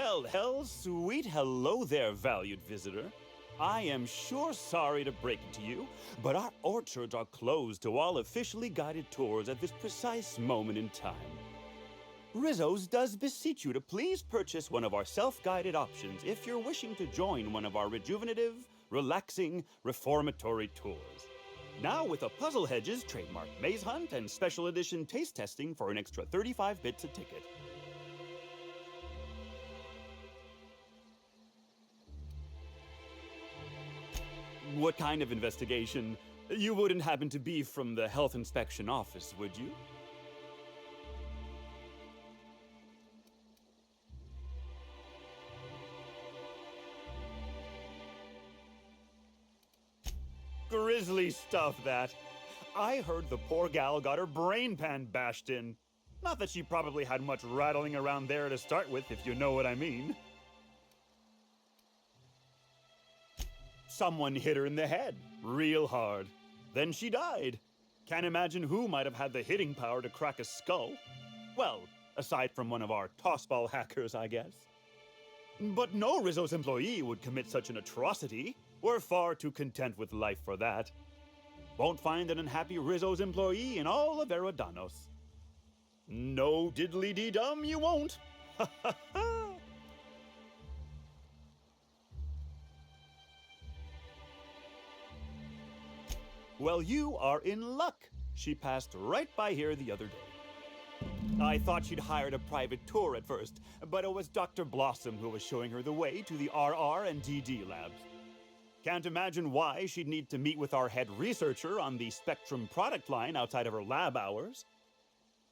Well, sweet hello there, valued visitor. I am sure sorry to break it to you, but our orchards are closed to all officially guided tours at this precise moment in time. Rizzo's does beseech you to please purchase one of our self-guided options if you're wishing to join one of our rejuvenative, relaxing, reformatory tours. Now with a Puzzle Hedges trademark maze hunt and special edition taste testing for an extra 35 bits a ticket. What kind of investigation? You wouldn't happen to be from the health inspection office, would you? Grisly stuff, that. I heard the poor gal got her brain pan bashed in. Not that she probably had much rattling around there to start with, if you know what I mean. Someone hit her in the head, real hard. Then she died. Can't imagine who might have had the hitting power to crack a skull. Well, aside from one of our tossball hackers, I guess. But no Rizzo's employee would commit such an atrocity. We're far too content with life for that. Won't find an unhappy Rizzo's employee in all of Eridanos. No diddly-dee-dum, you won't. Ha ha ha! Well, you are in luck. She passed right by here the other day. I thought she'd hired a private tour at first, but it was Dr. Blossom who was showing her the way to the RR and DD labs. Can't imagine why she'd need to meet with our head researcher on the Spectrum product line outside of her lab hours.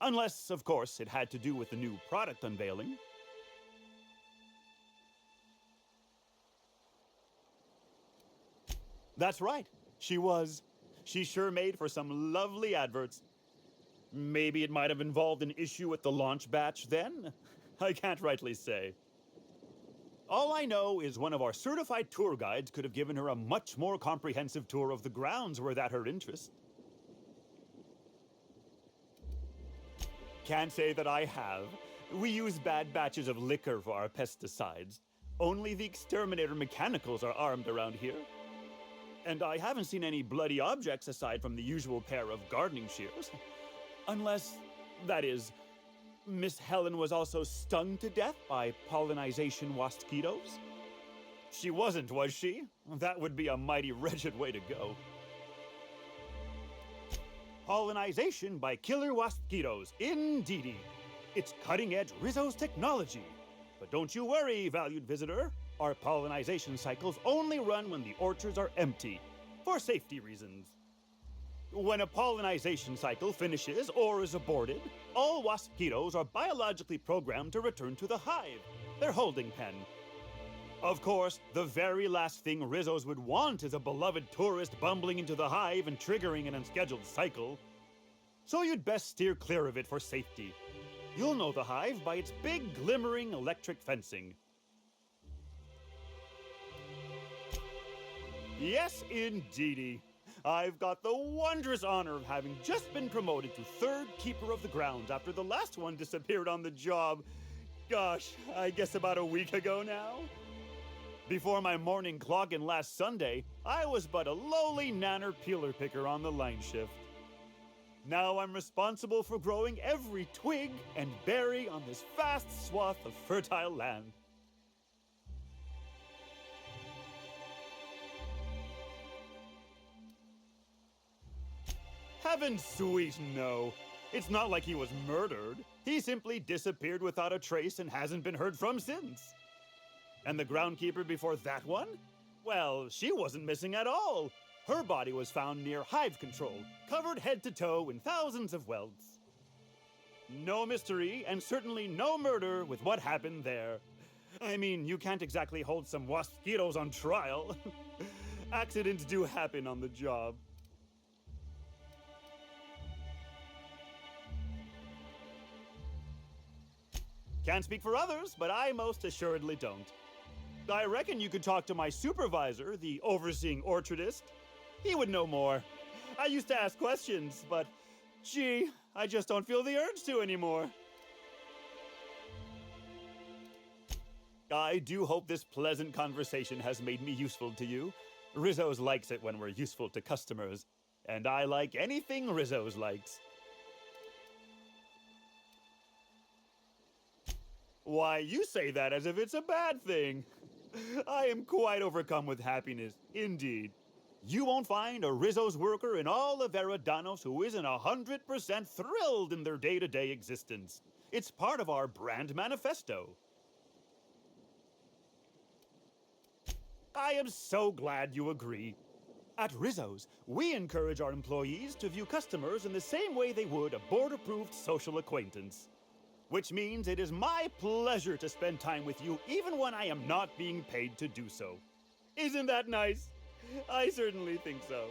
Unless, of course, it had to do with the new product unveiling. That's right, she was. She sure made for some lovely adverts. Maybe it might have involved an issue with the launch batch then? I can't rightly say. All I know is one of our certified tour guides could have given her a much more comprehensive tour of the grounds were that her interest. Can't say that I have. We use bad batches of liquor for our pesticides. Only the exterminator mechanicals are armed around here. And I haven't seen any bloody objects aside from the usual pair of gardening shears. Unless, that is, Miss Helen was also stung to death by pollinization mosquitoes? She wasn't, was she? That would be a mighty wretched way to go. Pollinization by killer mosquitoes, indeedy. It's cutting-edge Rizzo's technology. But don't you worry, valued visitor. Our pollinization cycles only run when the orchards are empty, for safety reasons. When a pollinization cycle finishes or is aborted, all mosquitoes are biologically programmed to return to the hive, their holding pen. Of course, the very last thing Rizzo's would want is a beloved tourist bumbling into the hive and triggering an unscheduled cycle. So you'd best steer clear of it for safety. You'll know the hive by its big, glimmering electric fencing. Yes, indeedy. I've got the wondrous honor of having just been promoted to third keeper of the grounds after the last one disappeared on the job. Gosh, I guess about a week ago now. Before my morning clogging last Sunday, I was but a lowly nanner peeler picker on the line shift. Now I'm responsible for growing every twig and berry on this vast swath of fertile land. Heaven sweet, no. It's not like he was murdered. He simply disappeared without a trace and hasn't been heard from since. And the groundkeeper before that one? Well, she wasn't missing at all. Her body was found near hive control, covered head to toe in thousands of welts. No mystery, and certainly no murder with what happened there. I mean, you can't exactly hold some mosquitoes on trial. Accidents do happen on the job. Can't speak for others, but I most assuredly don't. I reckon you could talk to my supervisor, the overseeing orchardist. He would know more. I used to ask questions, but gee, I just don't feel the urge to anymore. I do hope this pleasant conversation has made me useful to you. Rizzo's likes it when we're useful to customers, and I like anything Rizzo's likes. Why, you say that as if it's a bad thing. I am quite overcome with happiness, indeed. You won't find a Rizzo's worker in all of Eridanos who isn't 100% thrilled in their day-to-day existence. It's part of our brand manifesto. I am so glad you agree. At Rizzo's, we encourage our employees to view customers in the same way they would a board-approved social acquaintance. Which means it is my pleasure to spend time with you even when I am not being paid to do so. Isn't that nice? I certainly think so.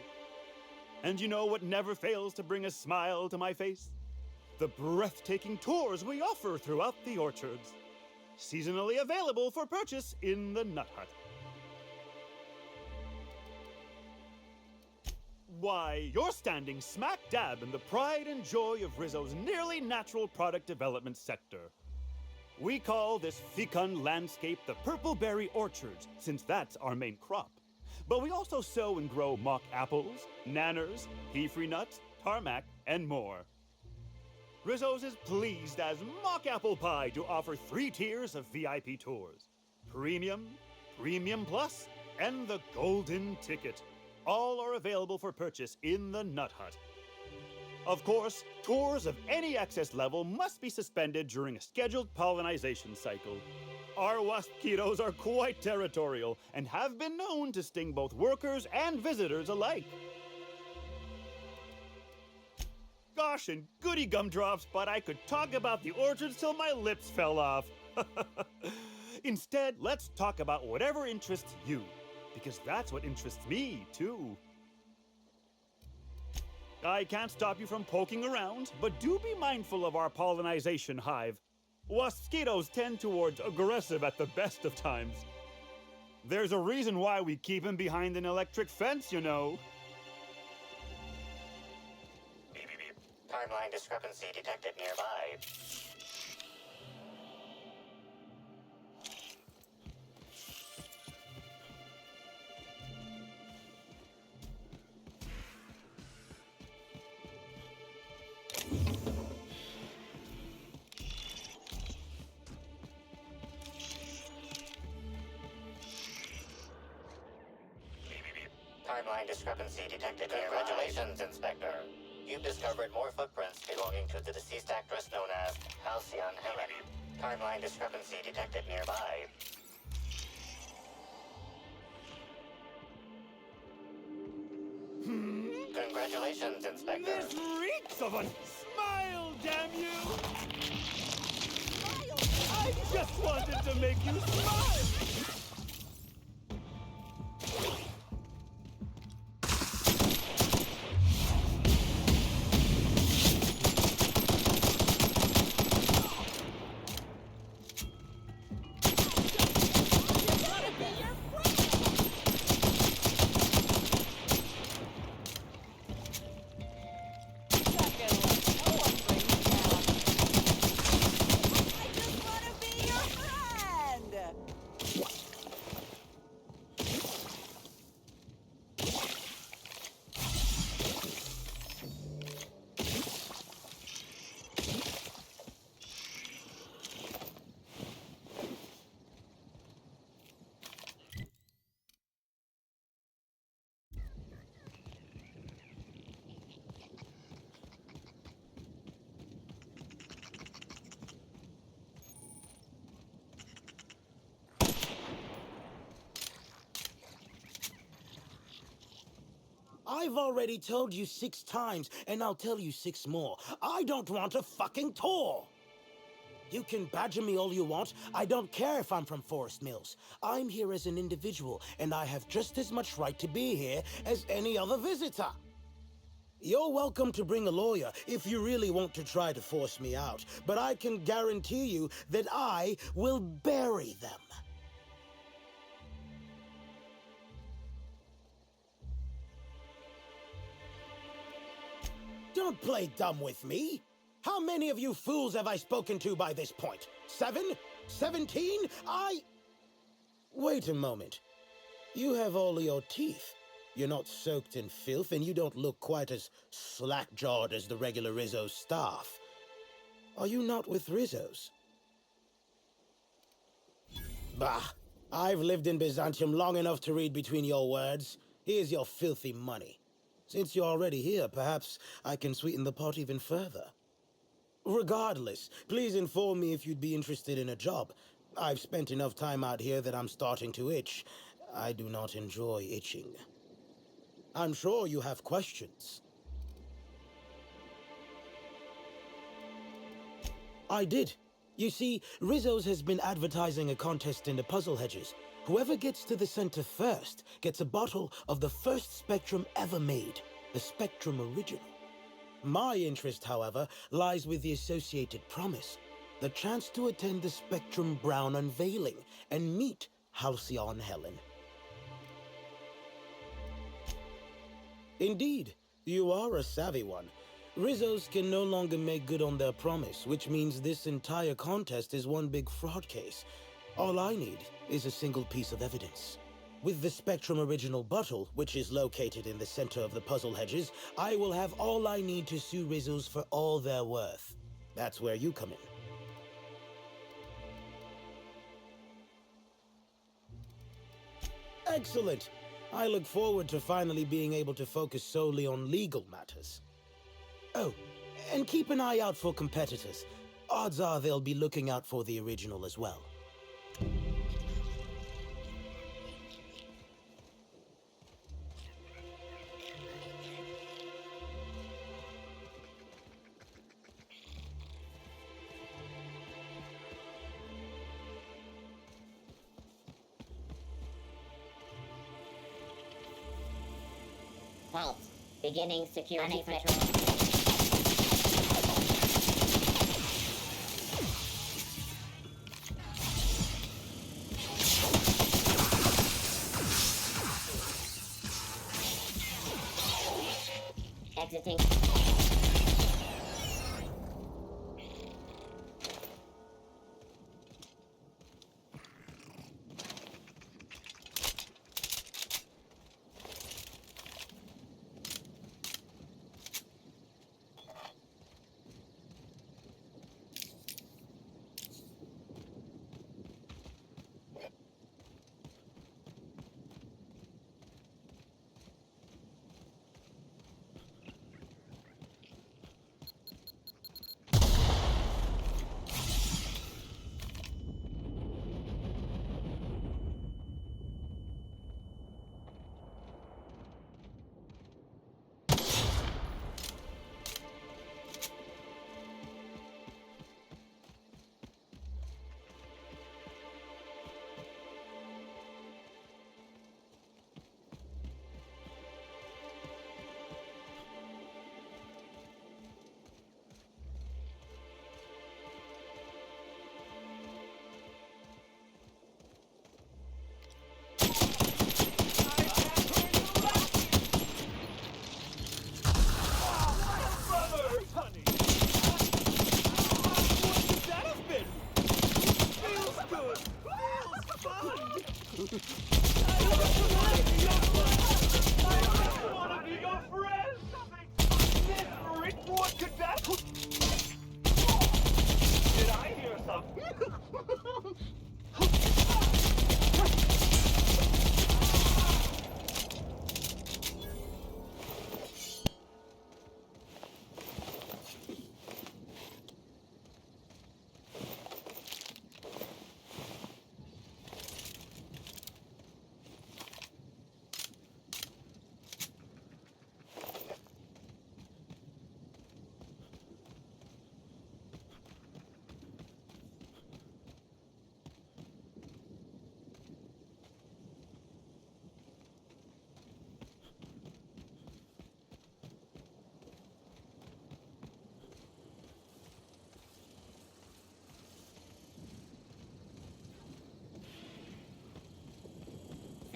And you know what never fails to bring a smile to my face? The breathtaking tours we offer throughout the orchards. Seasonally available for purchase in the Nut Hut. Why, you're standing smack dab in the pride and joy of Rizzo's nearly natural product development sector. We call this fecund landscape the Purple Berry Orchards, since that's our main crop. But we also sow and grow mock apples, nanners, pea-free nuts, tarmac, and more. Rizzo's is pleased as Mock Apple Pie to offer 3 tiers of VIP tours. Premium, Premium Plus, and the Golden Ticket. All are available for purchase in the Nut Hut. Of course, tours of any excess level must be suspended during a scheduled pollinization cycle. Our wasp-ketos are quite territorial and have been known to sting both workers and visitors alike. Gosh and goody gumdrops, but I could talk about the orchards till my lips fell off. Instead, let's talk about whatever interests you, because that's what interests me, too. I can't stop you from poking around, but do be mindful of our pollinization hive. Wasp-ketos tend towards aggressive at the best of times. There's a reason why we keep him behind an electric fence, you know. Beep, beep, beep. Timeline discrepancy detected nearby. Timeline discrepancy detected. Congratulations, Inspector. You've discovered more footprints belonging to the deceased actress known as Halcyon Helen. Timeline discrepancy detected nearby. Congratulations, Inspector. This reeks of a smile, damn you! Smile! I just wanted to make you smile! I've already told you 6 times, and I'll tell you 6 more. I don't want a fucking tour! You can badger me all you want. I don't care if I'm from Forest Mills. I'm here as an individual, and I have just as much right to be here as any other visitor. You're welcome to bring a lawyer if you really want to try to force me out, but I can guarantee you that I will bury them. Don't play dumb with me. How many of you fools have I spoken to by this point? 7? 17? Wait a moment. You have all your teeth. You're not soaked in filth, and you don't look quite as slack-jawed as the regular Rizzo staff. Are you not with Rizzo's? Bah! I've lived in Byzantium long enough to read between your words. Here's your filthy money. Since you're already here, perhaps I can sweeten the pot even further. Regardless, please inform me if you'd be interested in a job. I've spent enough time out here that I'm starting to itch. I do not enjoy itching. I'm sure you have questions. I did. You see, Rizzo's has been advertising a contest in the puzzle hedges. Whoever gets to the center first gets a bottle of the first Spectrum ever made, the Spectrum Original. My interest, however, lies with the associated promise, the chance to attend the Spectrum Brown unveiling and meet Halcyon Helen. Indeed, you are a savvy one. Rizzo's can no longer make good on their promise, which means this entire contest is one big fraud case. All I need is a single piece of evidence. With the Spectrum Original bottle, which is located in the center of the puzzle hedges, I will have all I need to sue Rizzo's for all they're worth. That's where you come in. Excellent! I look forward to finally being able to focus solely on legal matters. Oh, and keep an eye out for competitors. Odds are they'll be looking out for the original as well. Halt. Beginning security patrol. Exiting.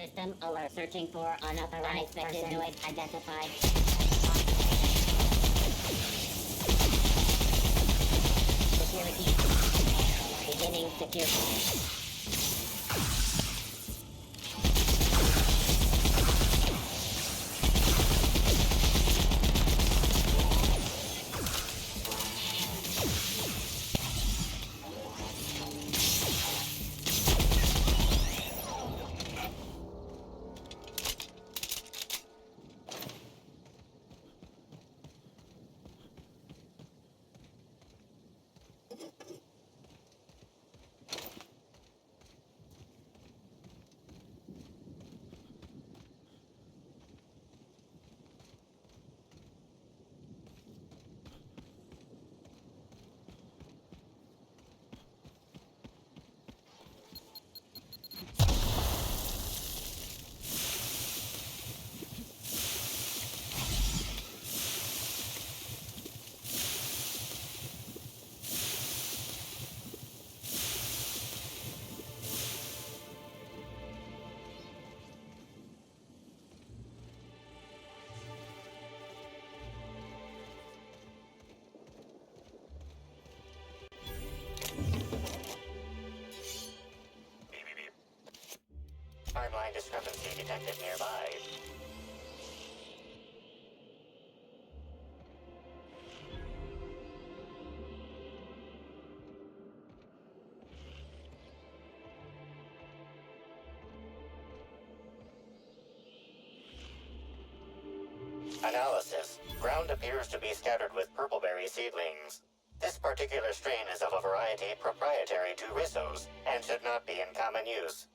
System alert. Searching for unauthorized unexpected noise identified. Security. Beginning security. Timeline discrepancy detected nearby. Analysis. Ground appears to be scattered with purpleberry seedlings. This particular strain is of a variety proprietary to Rissos and should not be in common use.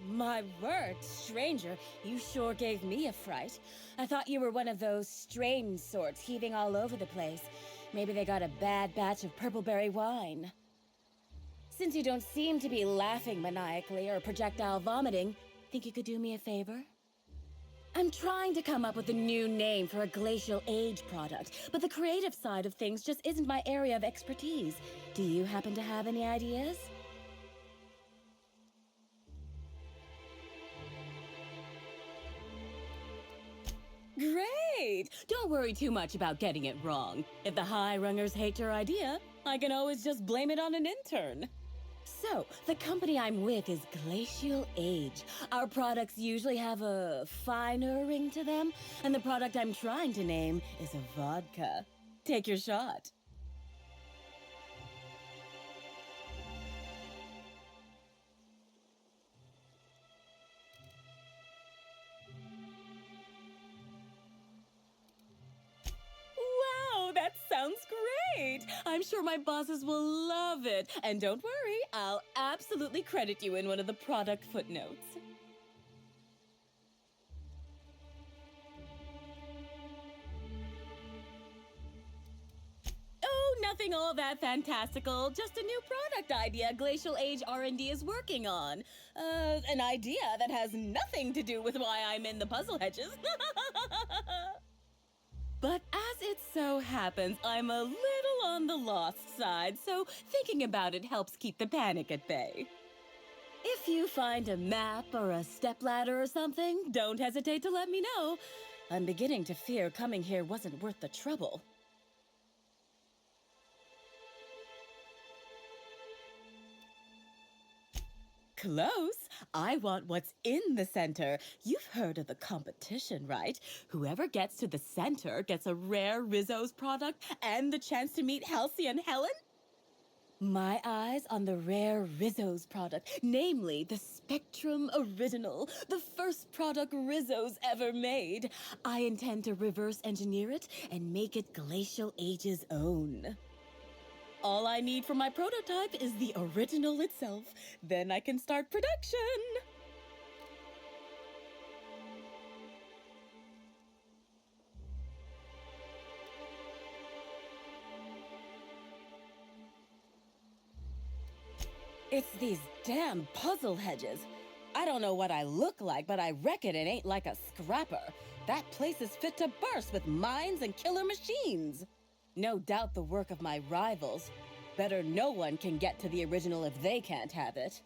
My word, stranger, you sure gave me a fright. I thought you were one of those strange sorts heaving all over the place. Maybe they got a bad batch of purpleberry wine. Since you don't seem to be laughing maniacally or projectile vomiting, think you could do me a favor? I'm trying to come up with a new name for a glacial age product, but the creative side of things just isn't my area of expertise. Do you happen to have any ideas? Great! Don't worry too much about getting it wrong. If the high rungers hate your idea, I can always just blame it on an intern. So, the company I'm with is Glacial Age. Our products usually have a finer ring to them, and the product I'm trying to name is a vodka. Take your shot. Wow, that sounds great! I'm sure my bosses will love it. And don't worry, I'll absolutely credit you in one of the product footnotes. Oh, nothing all that fantastical. Just a new product idea Glacial Age R&D is working on. An idea that has nothing to do with why I'm in the puzzle hedges. But as it so happens, I'm a little on the lost side, so thinking about it helps keep the panic at bay. If you find a map or a stepladder or something, don't hesitate to let me know. I'm beginning to fear coming here wasn't worth the trouble. Close. I want what's in the center. You've heard of the competition, right? Whoever gets to the center gets a rare Rizzo's product and the chance to meet Halcyon Helen? My eyes on the rare Rizzo's product, namely the Spectrum Original, the first product Rizzo's ever made. I intend to reverse engineer it and make it Glacial Age's own. All I need for my prototype is the original itself. Then I can start production. It's these damn puzzle hedges. I don't know what I look like, but I reckon it ain't like a scrapper. That place is fit to burst with mines and killer machines. No doubt the work of my rivals. Better no one can get to the original if they can't have it.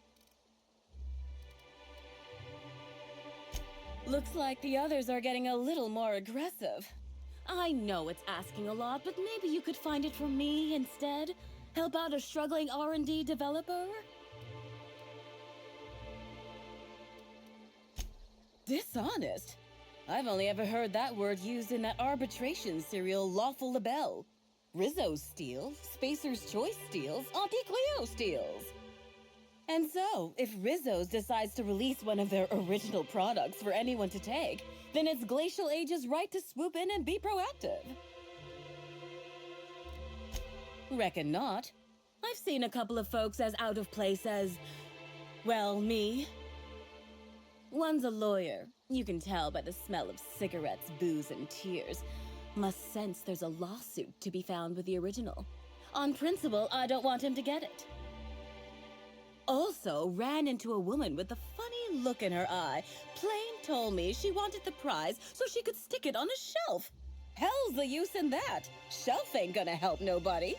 Looks like the others are getting a little more aggressive. I know it's asking a lot, but maybe you could find it for me instead? Help out a struggling R&D developer? Dishonest? I've only ever heard that word used in that arbitration serial Lawful Labelle. Rizzo steals, SPACER'S CHOICE steals, Auntie Cleo steals. And so, if Rizzo's decides to release one of their original products for anyone to take, then it's Glacial Age's right to swoop in and be proactive. Reckon not. I've seen a couple of folks as out of place as, well, me. One's a lawyer. You can tell by the smell of cigarettes, booze, and tears. Must sense there's a lawsuit to be found with the original. On principle, I don't want him to get it. Also ran into a woman with a funny look in her eye. Plain told me she wanted the prize so she could stick it on a shelf. Hell's the use in that. Shelf ain't gonna help nobody.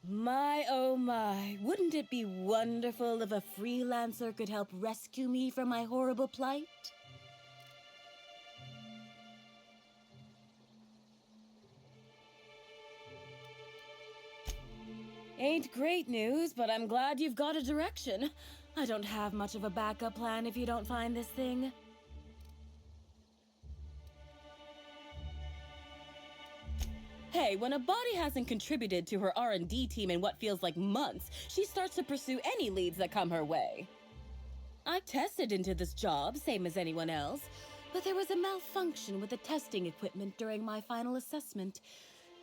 My, oh my, wouldn't it be wonderful if a freelancer could help rescue me from my horrible plight? Ain't great news, but I'm glad you've got a direction. I don't have much of a backup plan if you don't find this thing. Hey, when a body hasn't contributed to her R&D team in what feels like months, she starts to pursue any leads that come her way. I tested into this job, same as anyone else, but there was a malfunction with the testing equipment during my final assessment.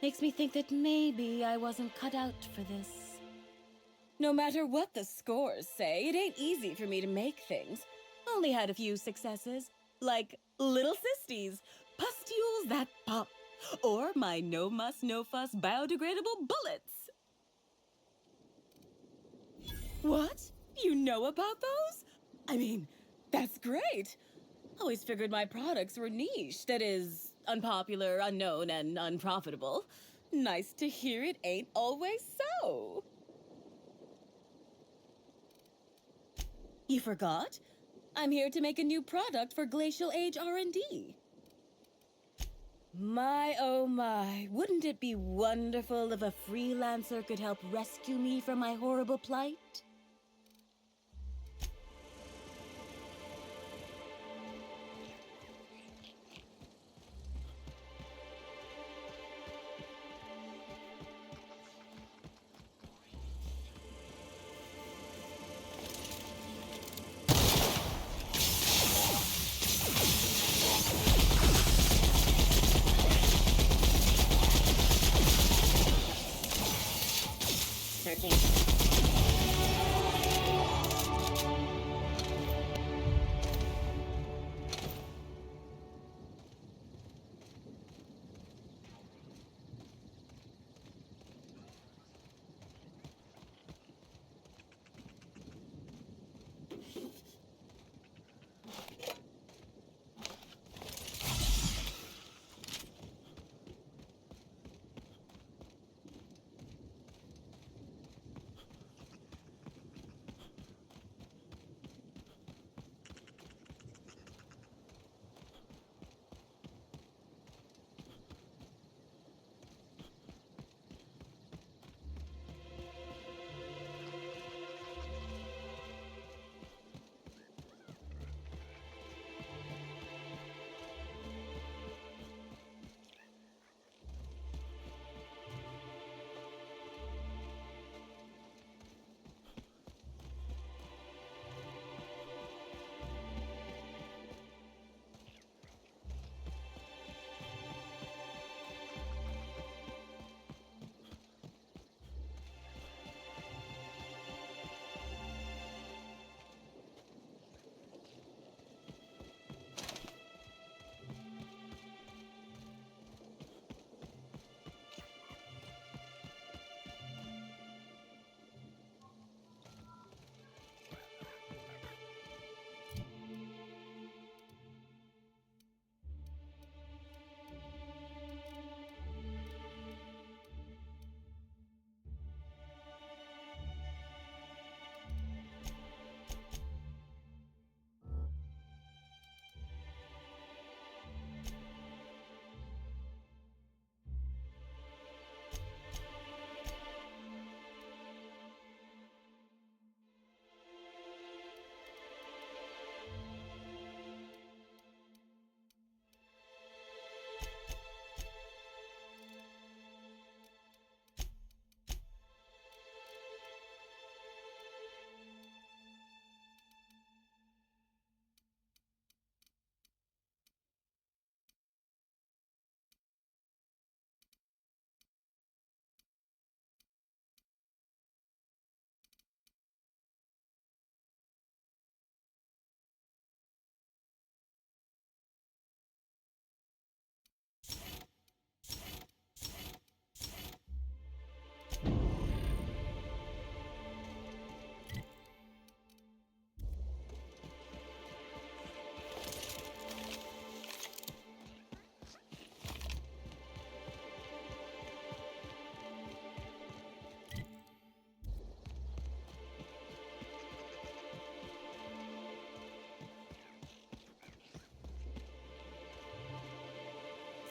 Makes me think that maybe I wasn't cut out for this. No matter what the scores say, it ain't easy for me to make things. Only had a few successes, like little sistis, pustules that pop, or my no muss, no fuss biodegradable bullets. What? You know about those? I mean, that's great. Always figured my products were niche, that is, unpopular, unknown, and unprofitable. Nice to hear it ain't always so. You forgot? I'm here to make a new product for Glacial Age R&D. My, oh my, wouldn't it be wonderful if a freelancer could help rescue me from my horrible plight? Searching.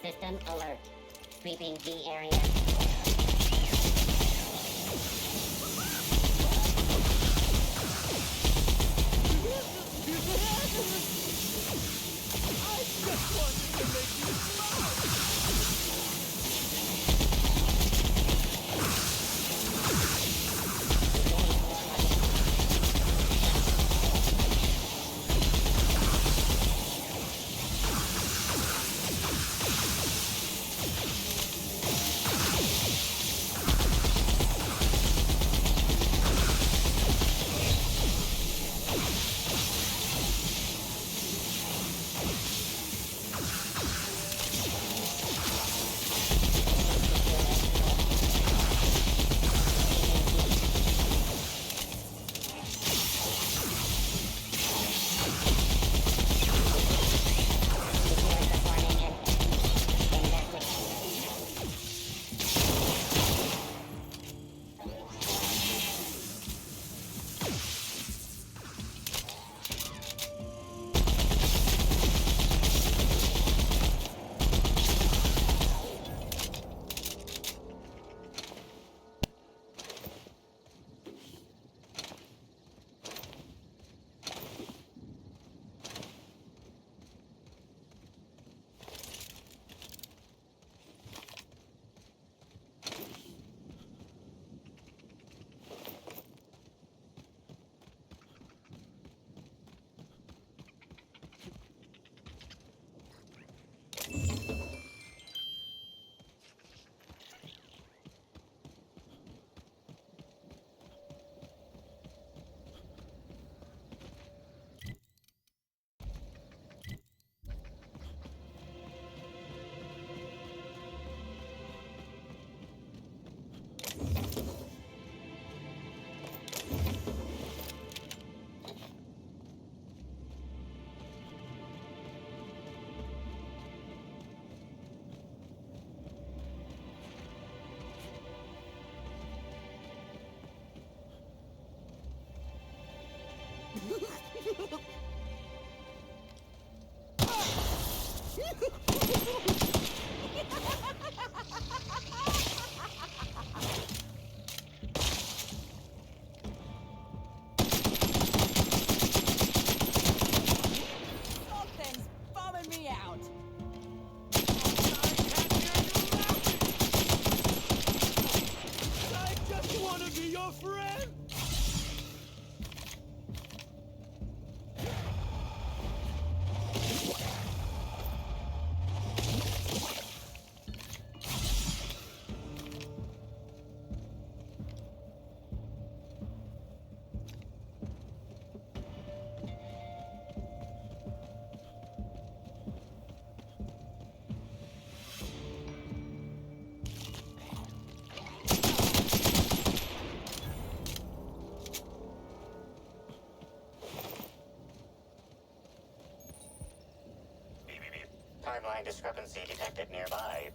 System alert. Sweeping the area. Something's bumming me out. I just want to be your friend! Timeline discrepancy detected nearby.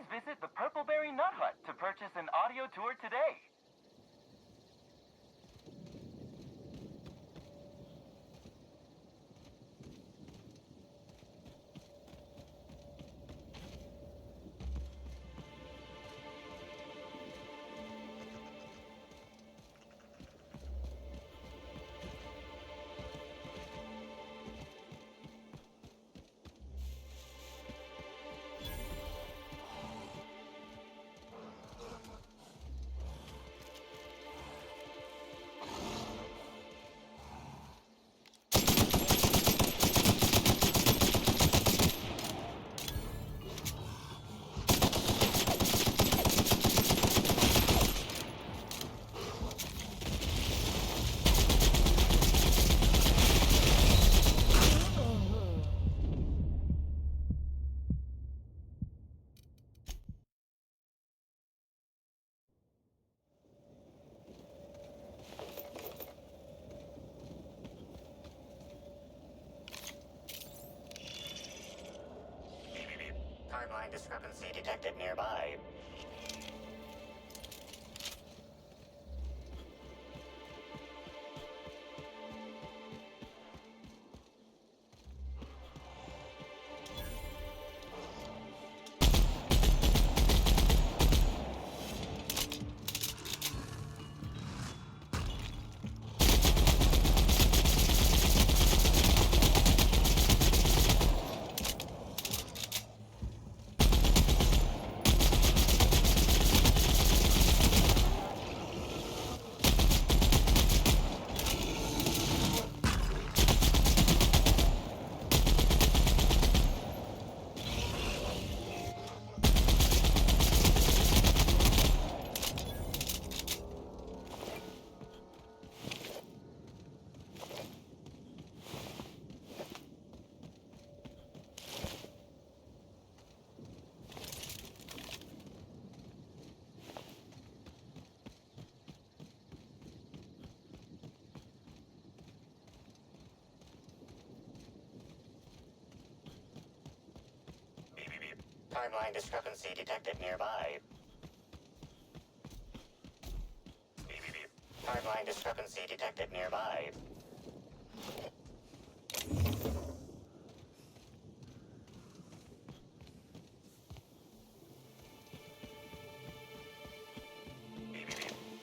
visit the Purpleberry Nut Hut to purchase an audio tour today. Timeline discrepancy detected nearby. Timeline discrepancy detected nearby. Timeline discrepancy detected nearby.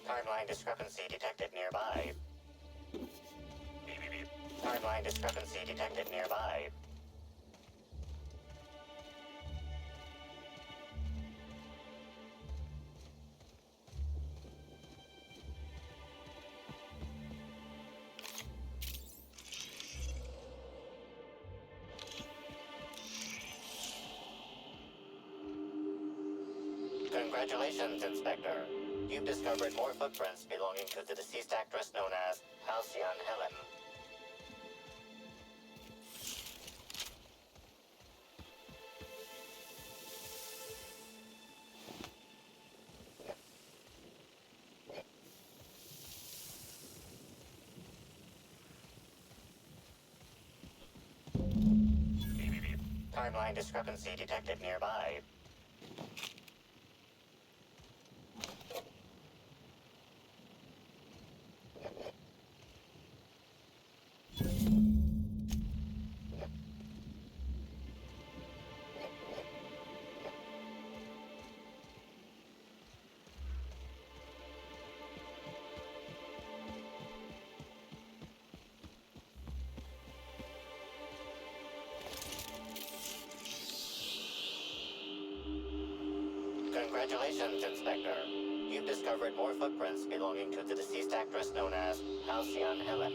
Timeline discrepancy detected nearby. Timeline discrepancy detected nearby. Congratulations, Inspector. You've discovered more footprints belonging to the deceased actress known as Halcyon Helen. Timeline discrepancy detected nearby. Congratulations, Inspector. You've discovered more footprints belonging to the deceased actress known as Halcyon Helen.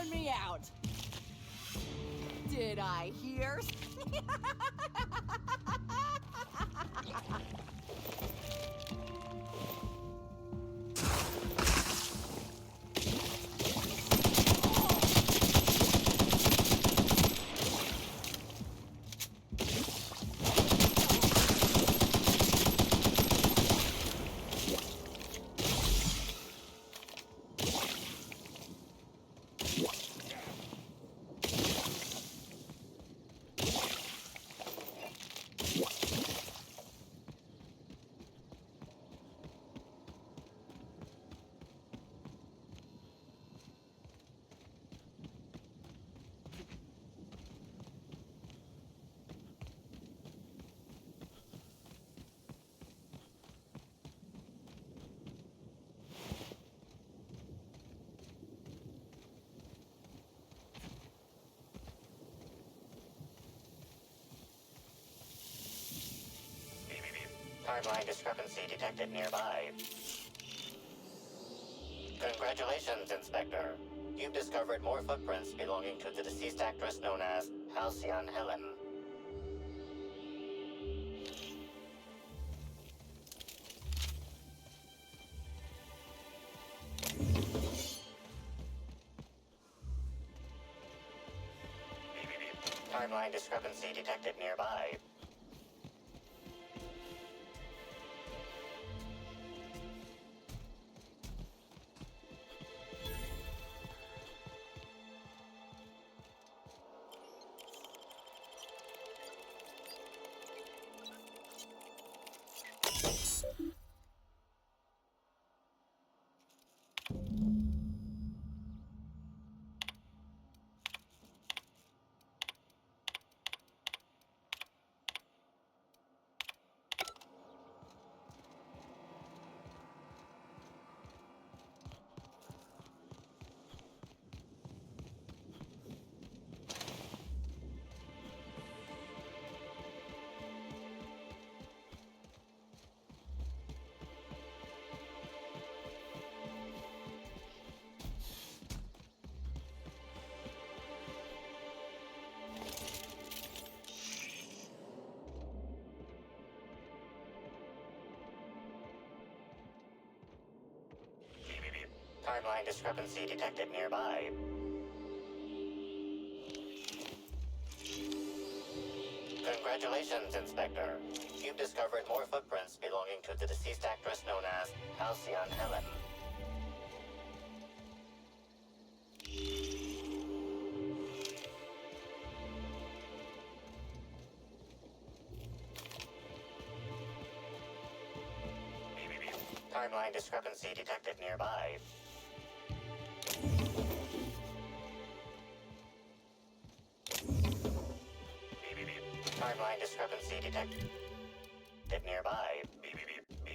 calling me out. Did I hear? Timeline discrepancy detected nearby. Congratulations, Inspector. You've discovered more footprints belonging to the deceased actress known as Halcyon Helen. Timeline discrepancy detected nearby. Timeline discrepancy detected nearby. Congratulations, Inspector. You've discovered more footprints belonging to the deceased actress known as Halcyon Helen. Timeline discrepancy detected nearby. Timeline discrepancy detected nearby.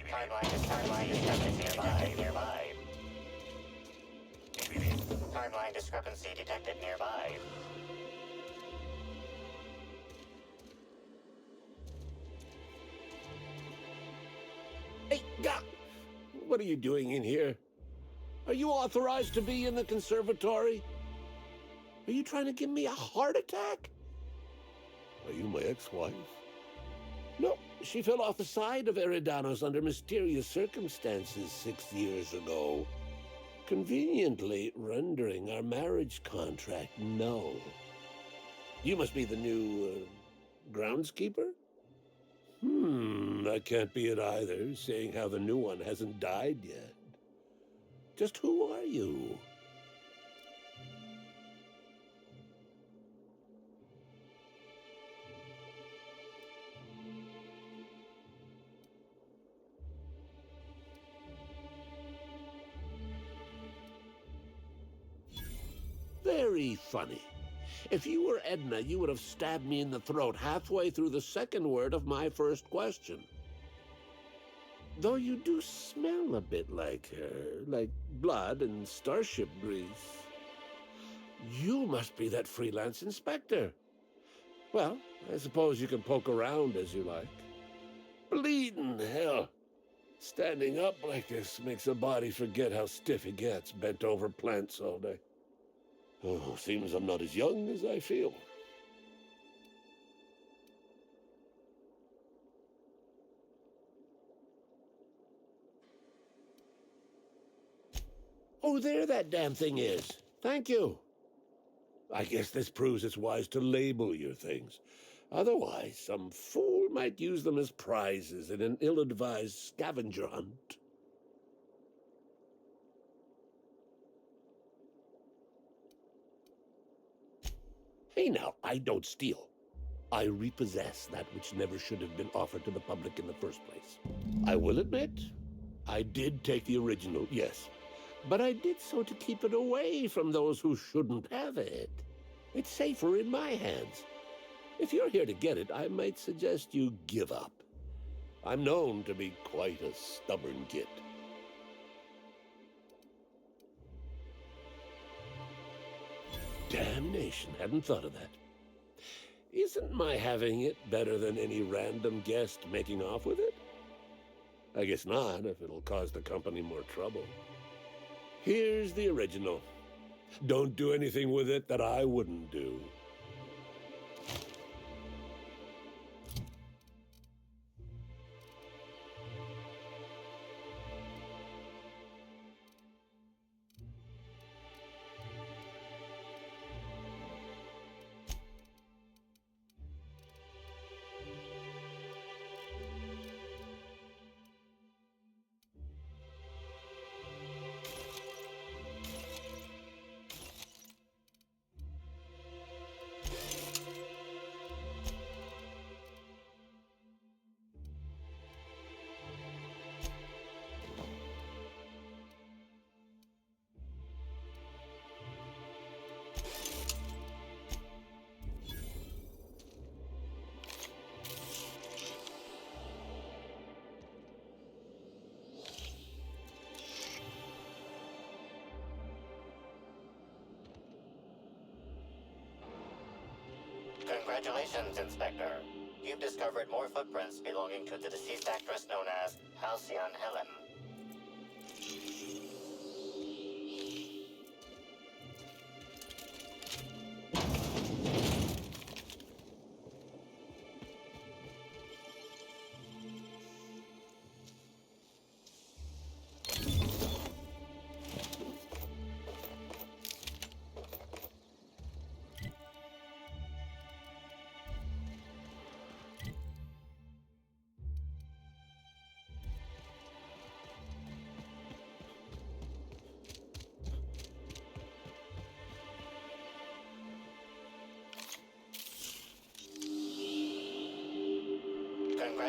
Timeline discrepancy nearby. Timeline discrepancy detected nearby. Hey, what are you doing in here? Are you authorized to be in the conservatory? Are you trying to give me a heart attack? Are you my ex-wife? No, she fell off the side of Eridanos under mysterious circumstances 6 years ago, conveniently rendering our marriage contract null. You must be the new, groundskeeper? That can't be it either, seeing how the new one hasn't died yet. Just who are you? Very funny. If you were Edna, you would have stabbed me in the throat halfway through the second word of my first question. Though you do smell a bit like her, like blood and starship grease. You must be that freelance inspector. Well, I suppose you can poke around as you like. Bleeding hell. Standing up like this makes a body forget how stiff it gets bent over plants all day. Oh, seems I'm not as young as I feel. Oh, there that damn thing is. Thank you. I guess this proves it's wise to label your things. Otherwise, some fool might use them as prizes in an ill-advised scavenger hunt. Hey now, I don't steal. I repossess that which never should have been offered to the public in the first place. I will admit, I did take the original, yes. But I did so to keep it away from those who shouldn't have it. It's safer in my hands. If you're here to get it, I might suggest you give up. I'm known to be quite a stubborn git. Damnation, hadn't thought of that. Isn't my having it better than any random guest making off with it? I guess not, if it'll cause the company more trouble. Here's the original. Don't do anything with it that I wouldn't do. Congratulations, Inspector. You've discovered more footprints belonging to the deceased actress known as Halcyon Helen.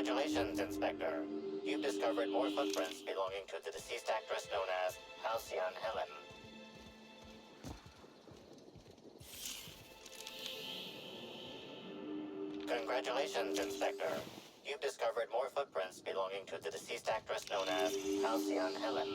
Congratulations, Inspector. You've discovered more footprints belonging to the deceased actress known as Halcyon Helen. Congratulations, Inspector. You've discovered more footprints belonging to the deceased actress known as Halcyon Helen.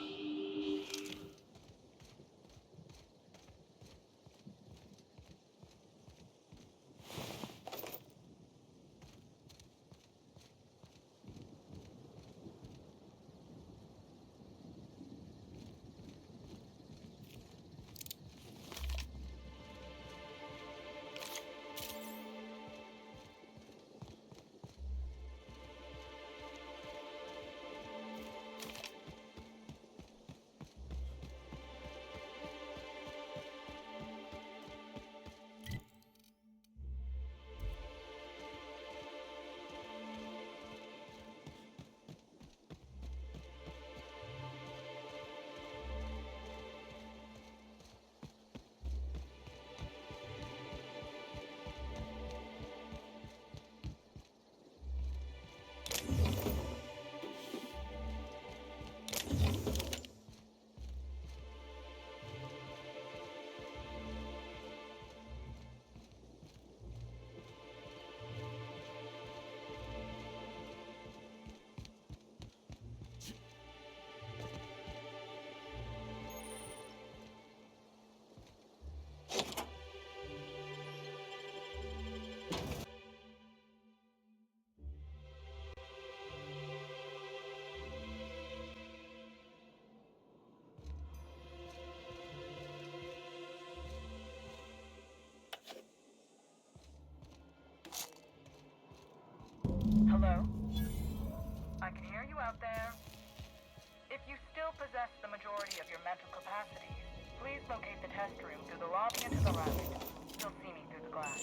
can hear you out there. If you still possess the majority of your mental capacities, please locate the test room through the lobby and to the left. You'll see me through the glass.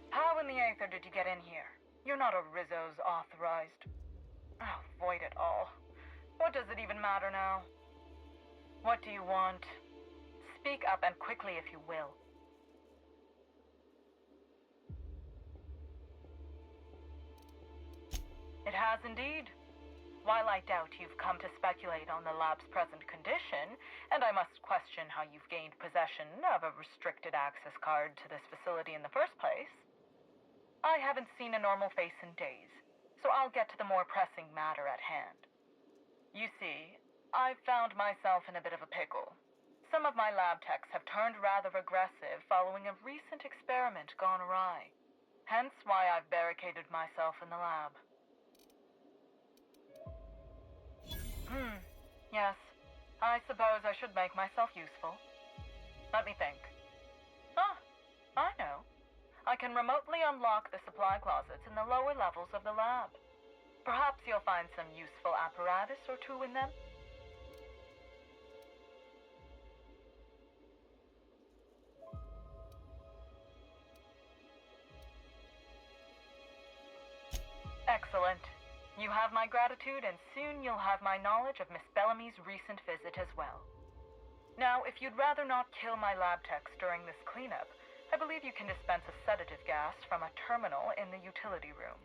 How in the Aether did you get in here? You're not a Rizzo's authorized. Oh, void it all. What does it even matter now? What do you want? Speak up and quickly if you will. It has indeed. While I doubt you've come to speculate on the lab's present condition, and I must question how you've gained possession of a restricted access card to this facility in the first place, I haven't seen a normal face in days, so I'll get to the more pressing matter at hand. You see, I've found myself in a bit of a pickle. Some of my lab techs have turned rather aggressive following a recent experiment gone awry. Hence why I've barricaded myself in the lab. Yes. I suppose I should make myself useful. Let me think. I know. I can remotely unlock the supply closets in the lower levels of the lab. Perhaps you'll find some useful apparatus or two in them. Excellent. You have my gratitude, and soon you'll have my knowledge of Miss Bellamy's recent visit as well. Now, if you'd rather not kill my lab techs during this cleanup, I believe you can dispense a sedative gas from a terminal in the utility room.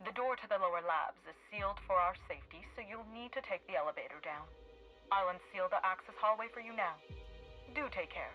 The door to the lower labs is sealed for our safety, so you'll need to take the elevator down. I'll unseal the access hallway for you now. Do take care.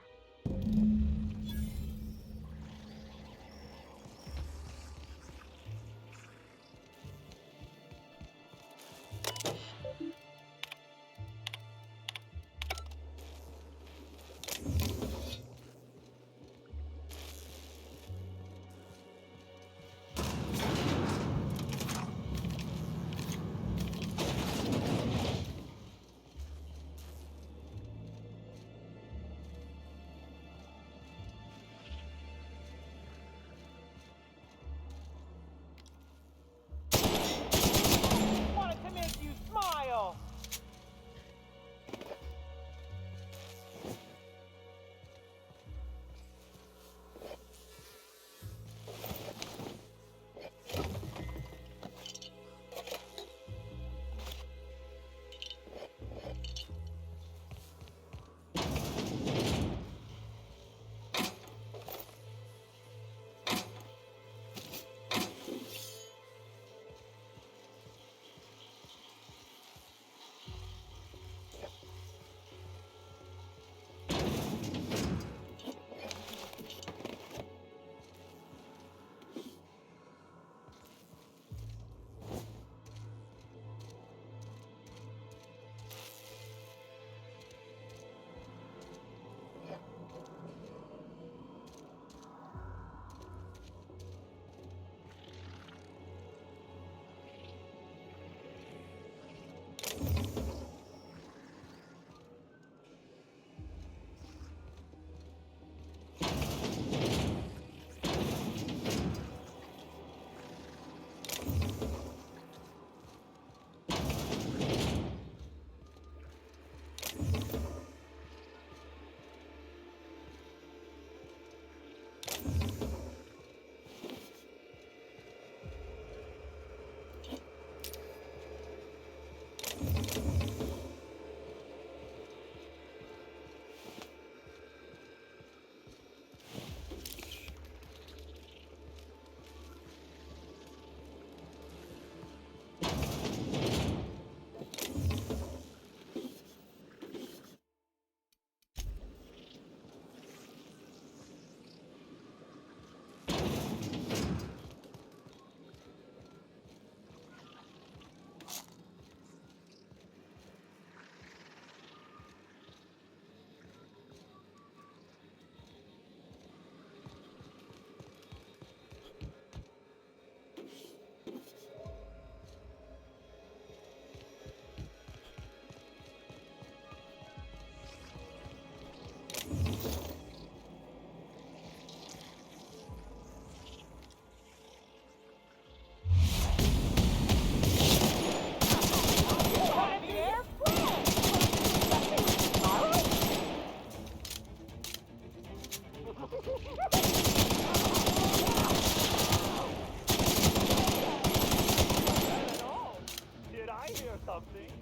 Did I hear something,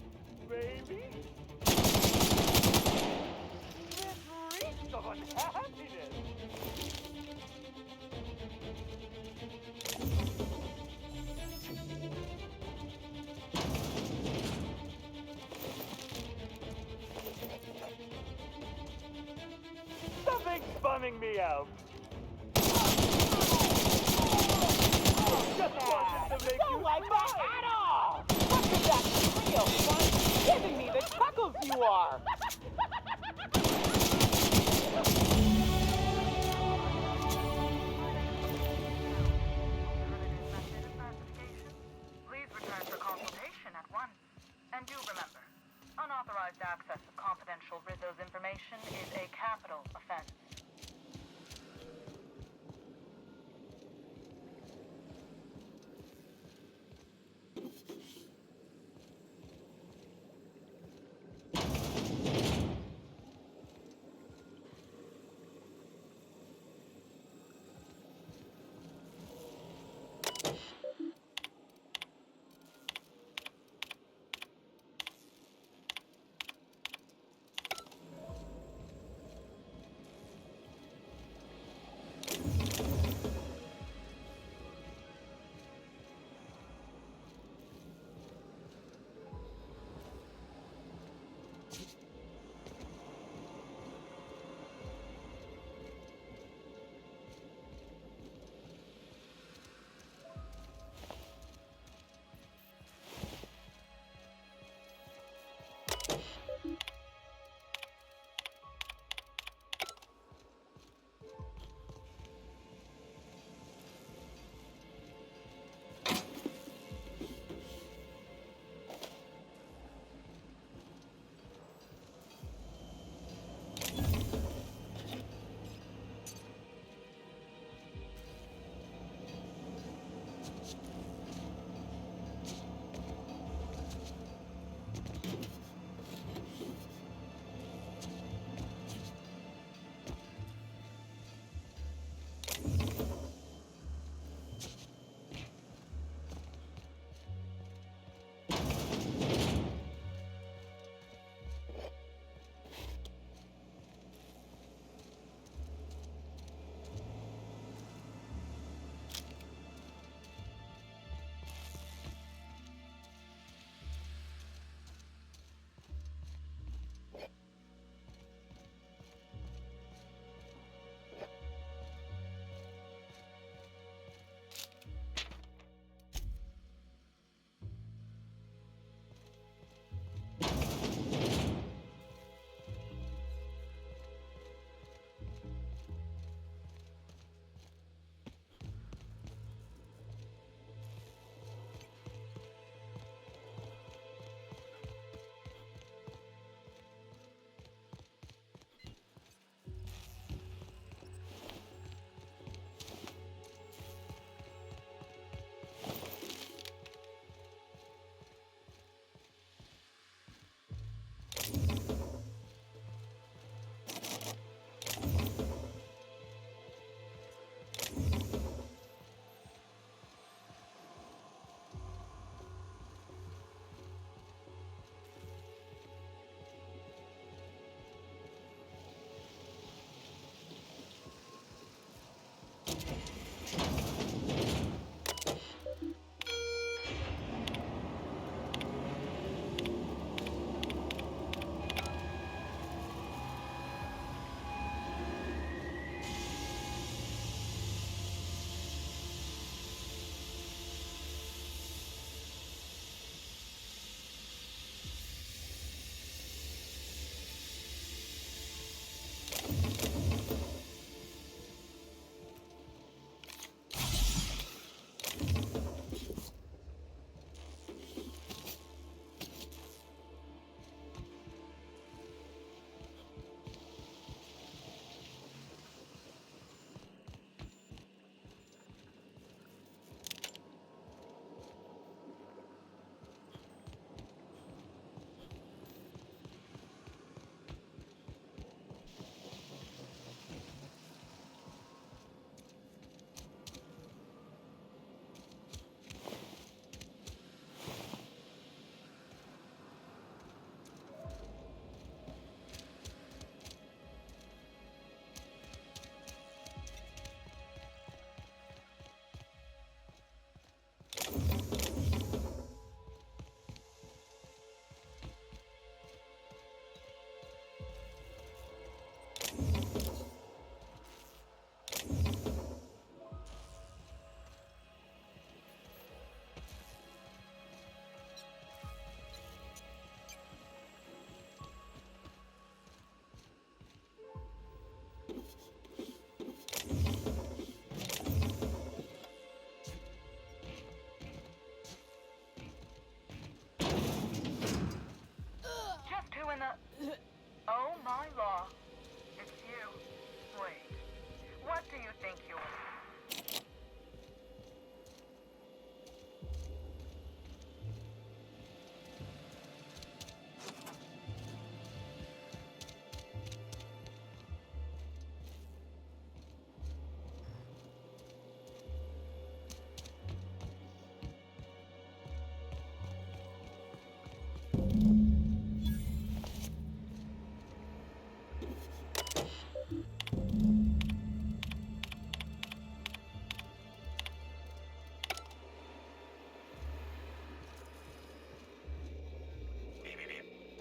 baby? This reeks of unhappiness. Something's bumming me out. Just wanted to make you like that at all! What could that be real fun? Giving me the chuckles you are! Please return for consultation at once. And do remember, unauthorized access of confidential Rizzo's information is a capital offense.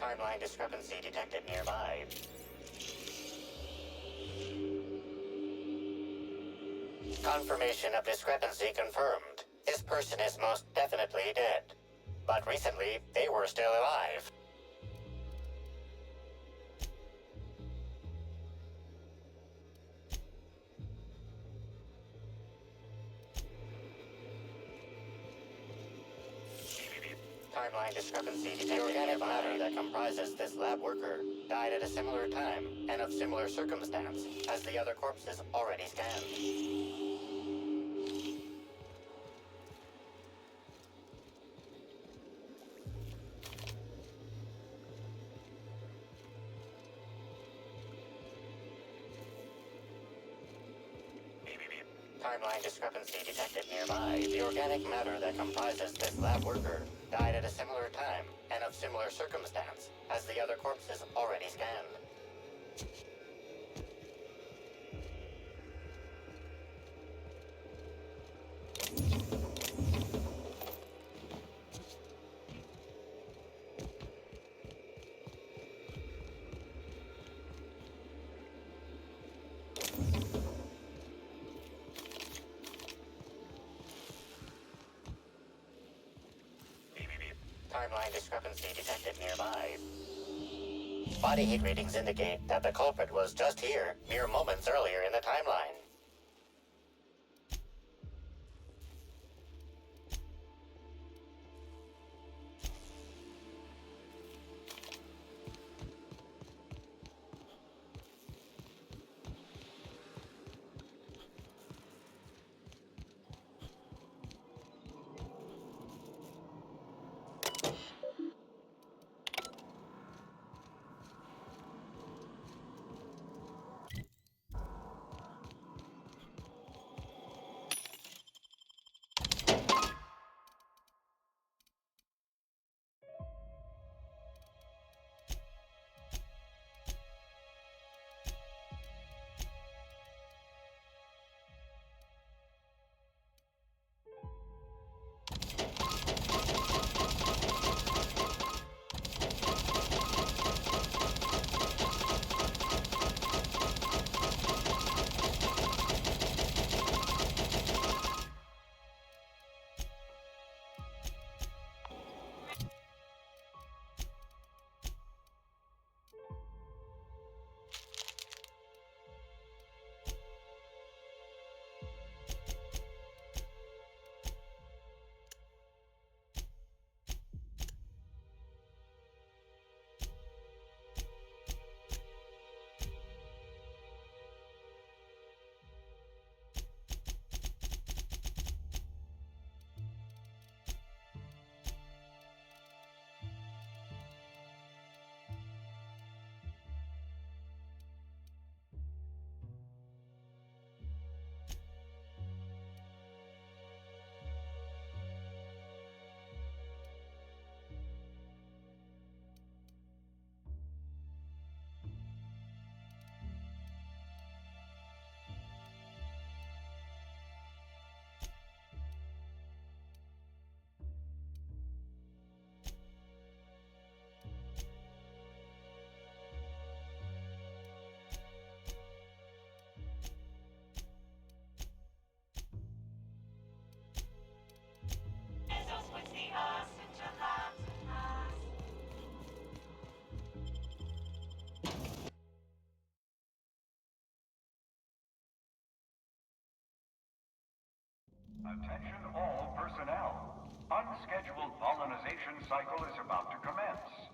Timeline discrepancy detected nearby. Confirmation of discrepancy confirmed. This person is most definitely dead. But recently, they were still alive. Timeline discrepancy detected. The organic matter that comprises this lab worker died at a similar time and of similar circumstance as the other corpses already scanned. Timeline discrepancy detected nearby. The organic matter that comprises this lab worker died at a similar time and of similar circumstance as the other corpses already scanned. Timeline discrepancy detected nearby. Body heat readings indicate that the culprit was just here, mere moments earlier in the timeline. Attention all personnel. Unscheduled pollinization cycle is about to commence.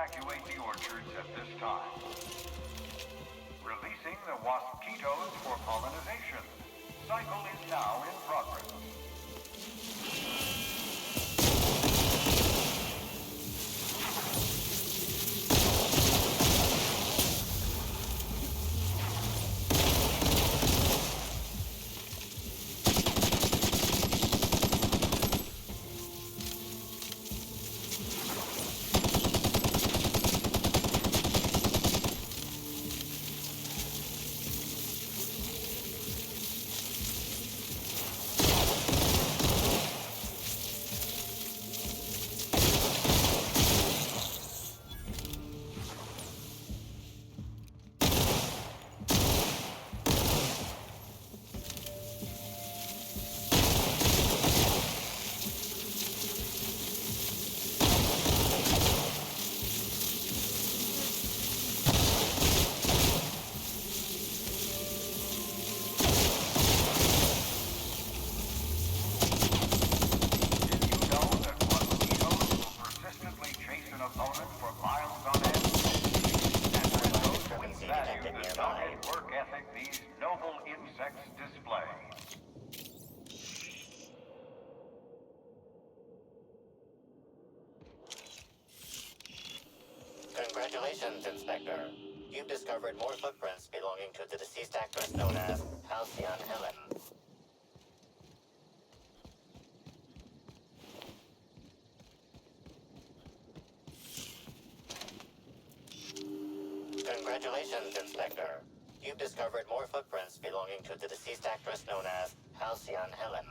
evacuate the orchards at this time. Releasing the mosquitoes for pollinization. Cycle is now in progress. Congratulations, Inspector. You've discovered more footprints belonging to the deceased actress known as Halcyon Helen. Congratulations, Inspector. You've discovered more footprints belonging to the deceased actress known as Halcyon Helen.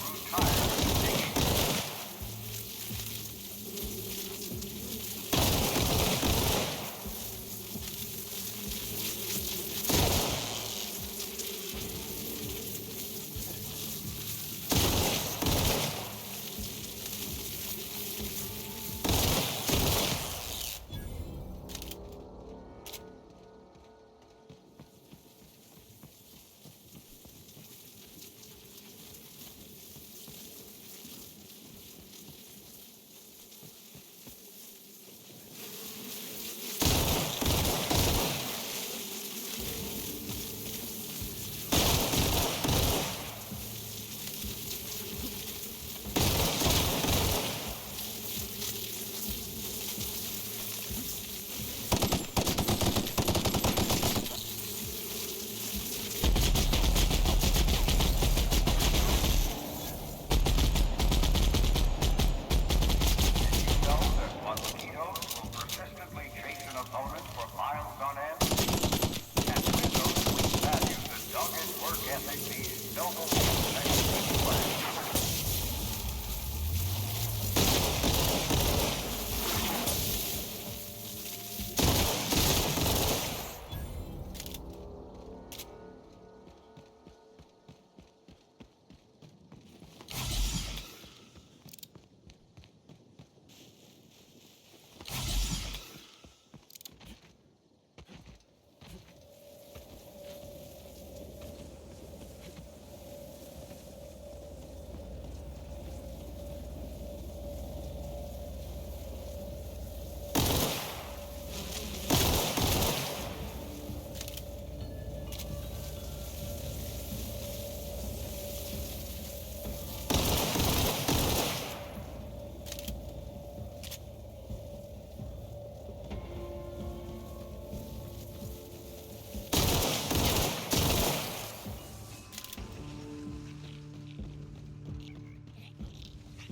grew tired of digging.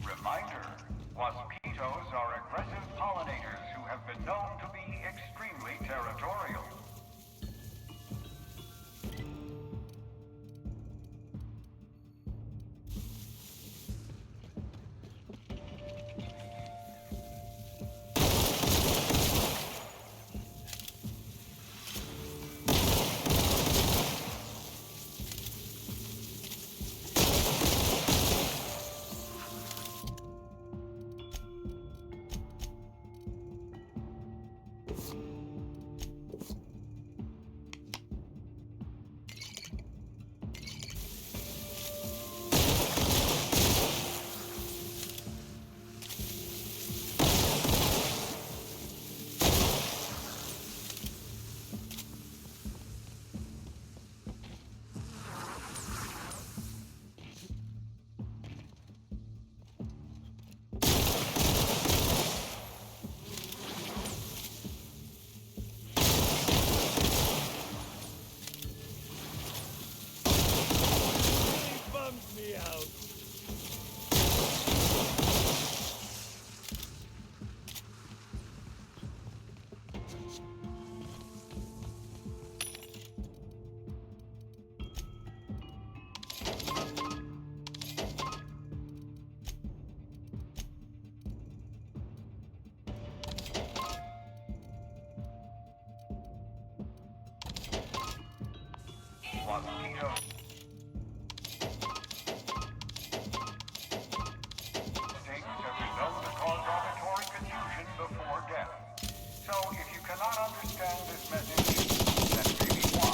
Reminder, mosquitoes are aggressive pollinators who have been known to be extremely territorial. Mosquitoes. Stings have been known to cause auditory confusion before death. So if you cannot understand this message, that may be why.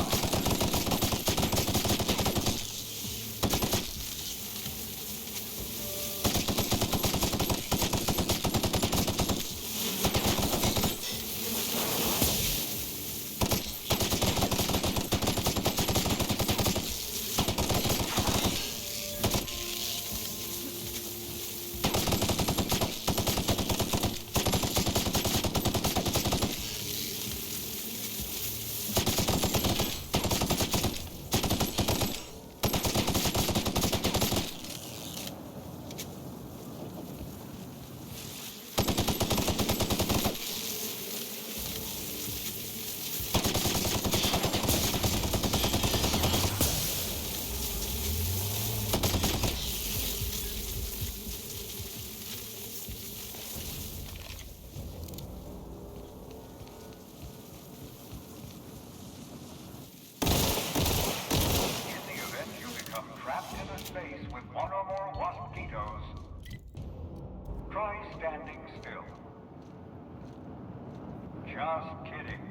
Just kidding.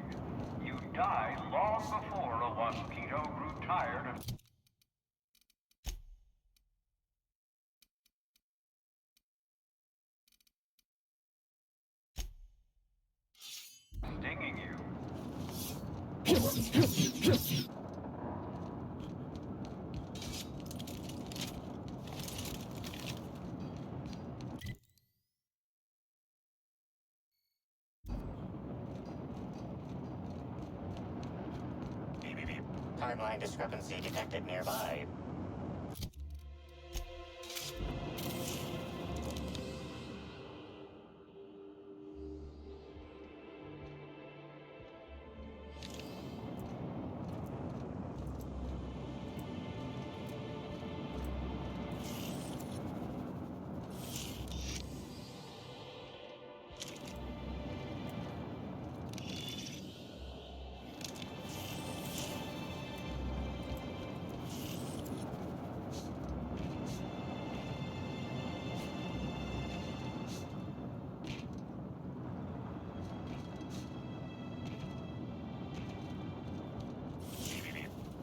You died long before a mosquito grew tired of stinging you. Timeline discrepancy detected nearby.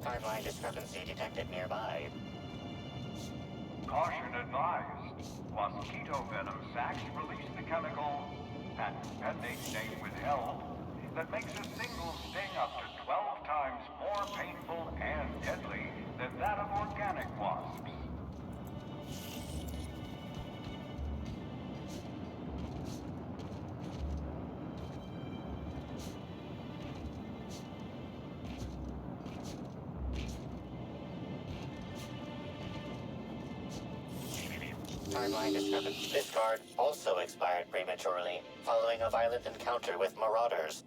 Timeline discrepancy detected nearby. Caution advised. Mosquito venom sacs release the chemical, patent pending name withheld, that makes a single sting up to 12 times more painful and deadly than that of organic wasps. Timeline discrepancy. This card also expired prematurely, following a violent encounter with marauders.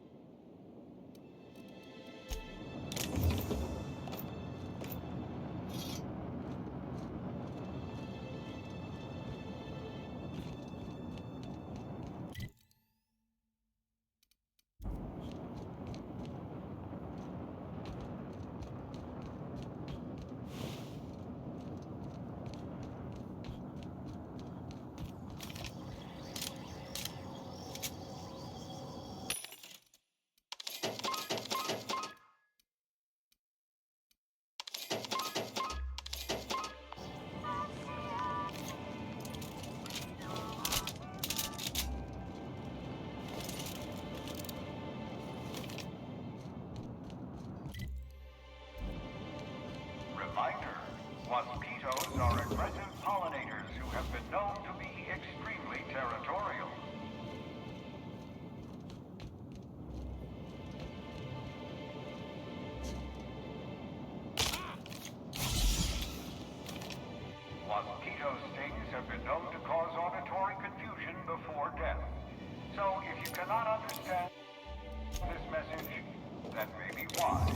Reminder, mosquitoes are aggressive pollinators who have been known to be extremely territorial. Mosquito stings have been known to cause auditory confusion before death. So if you cannot understand this message, that may be why.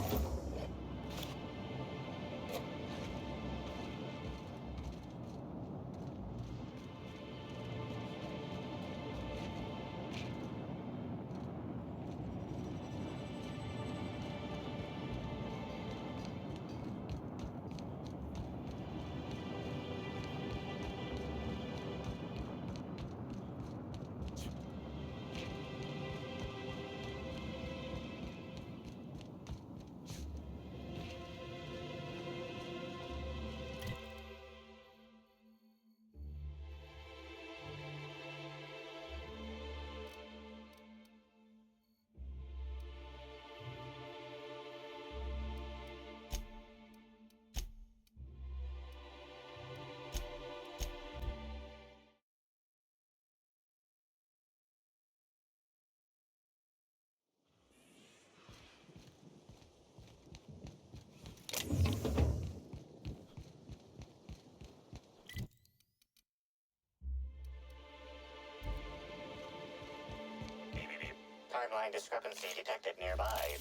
Timeline discrepancy detected nearby.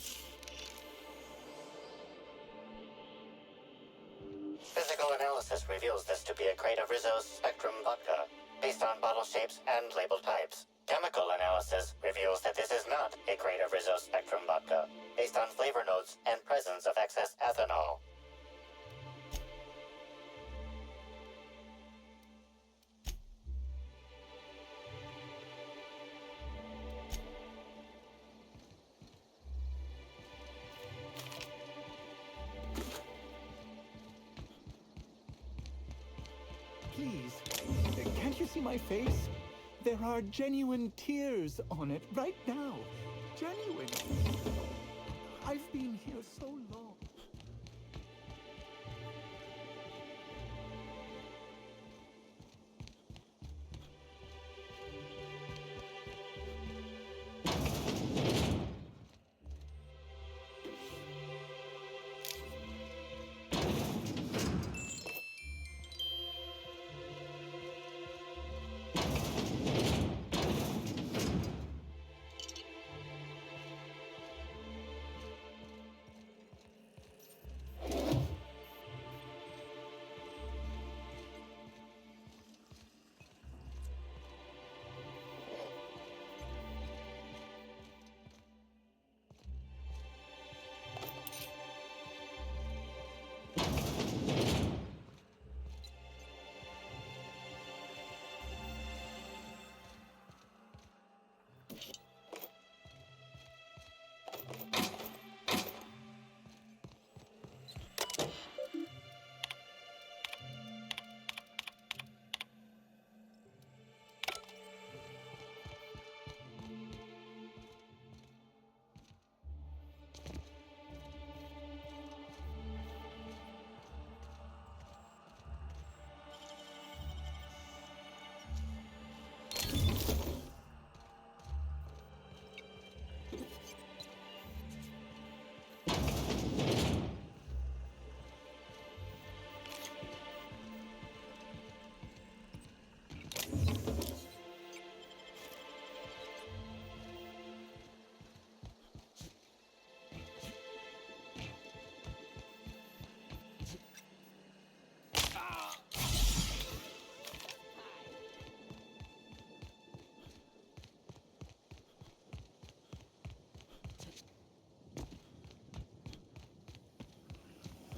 Physical analysis reveals this to be a crate of Rizzo's Spectrum vodka, based on bottle shapes and label types. Chemical analysis reveals that this is not a crate of Rizzo's Spectrum vodka, based on flavor notes and presence of excess ethanol. please. Can't you see my face? There are genuine tears on it right now. Genuine. I've been here so long.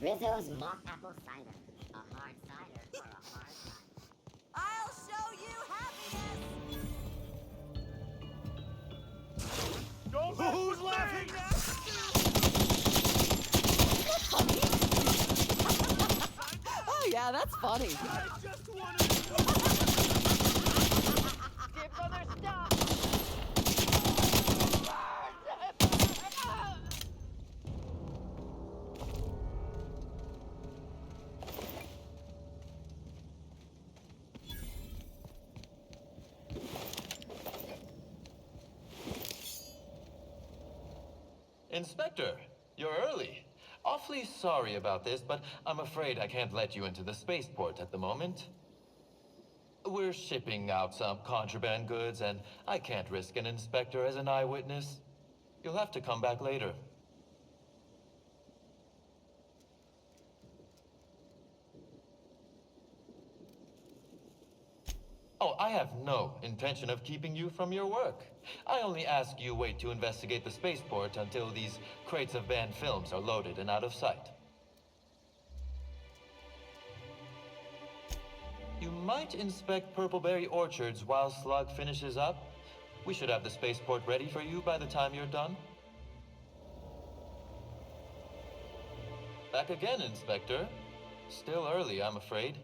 Rizzo's mock apple cider. A hard cider for a hard time. I'll show you happiness! Who's laughing now? That's funny. Oh yeah, that's funny. I just wanted to... Dear brother, stop! Inspector, you're early. Awfully sorry about this, but I'm afraid I can't let you into the spaceport at the moment. We're shipping out some contraband goods, and I can't risk an inspector as an eyewitness. You'll have to come back later. Oh, I have no intention of keeping you from your work. I only ask you wait to investigate the spaceport until these crates of banned films are loaded and out of sight. You might inspect Purpleberry Orchards while Slug finishes up. We should have the spaceport ready for you by the time you're done. Back again, Inspector. Still early, I'm afraid.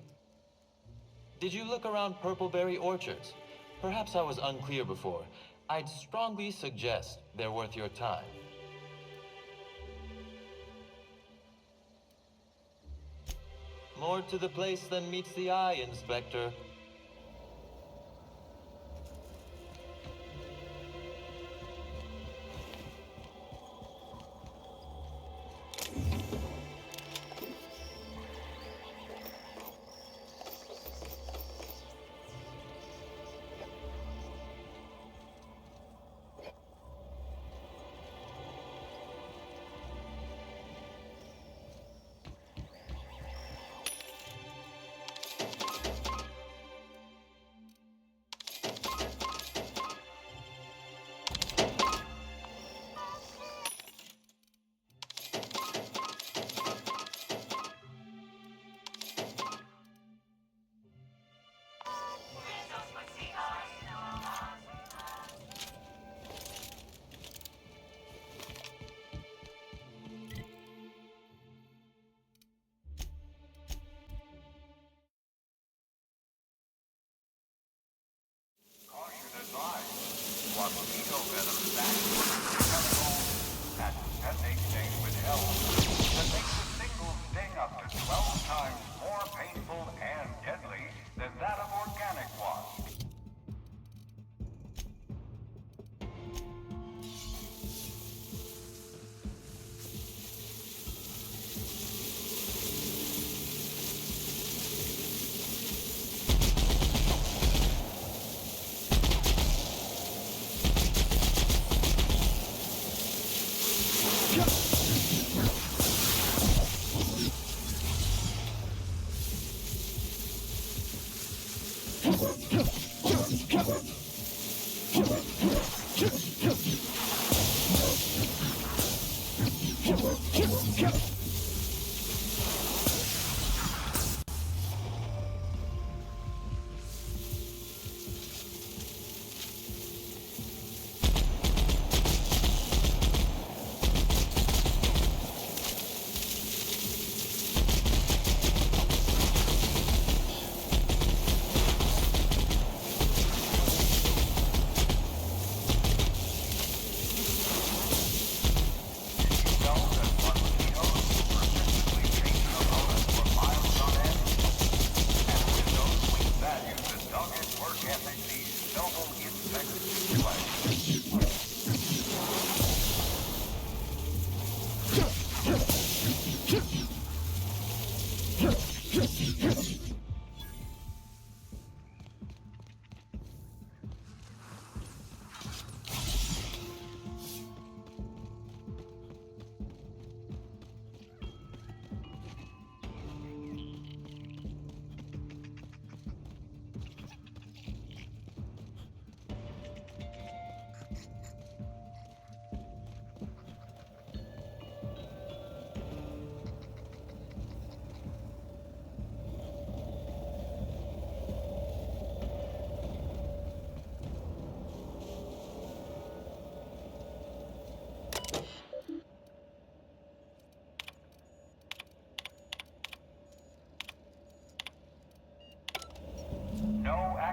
Did you look around Purpleberry Orchards? Perhaps I was unclear before. I'd strongly suggest they're worth your time. More to the place than meets the eye, Inspector.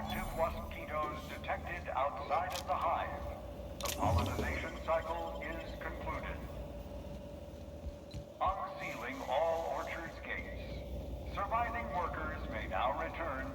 active mosquitoes detected outside of the hive. The pollinization cycle is concluded. Unsealing all orchards' gates. Surviving workers may now return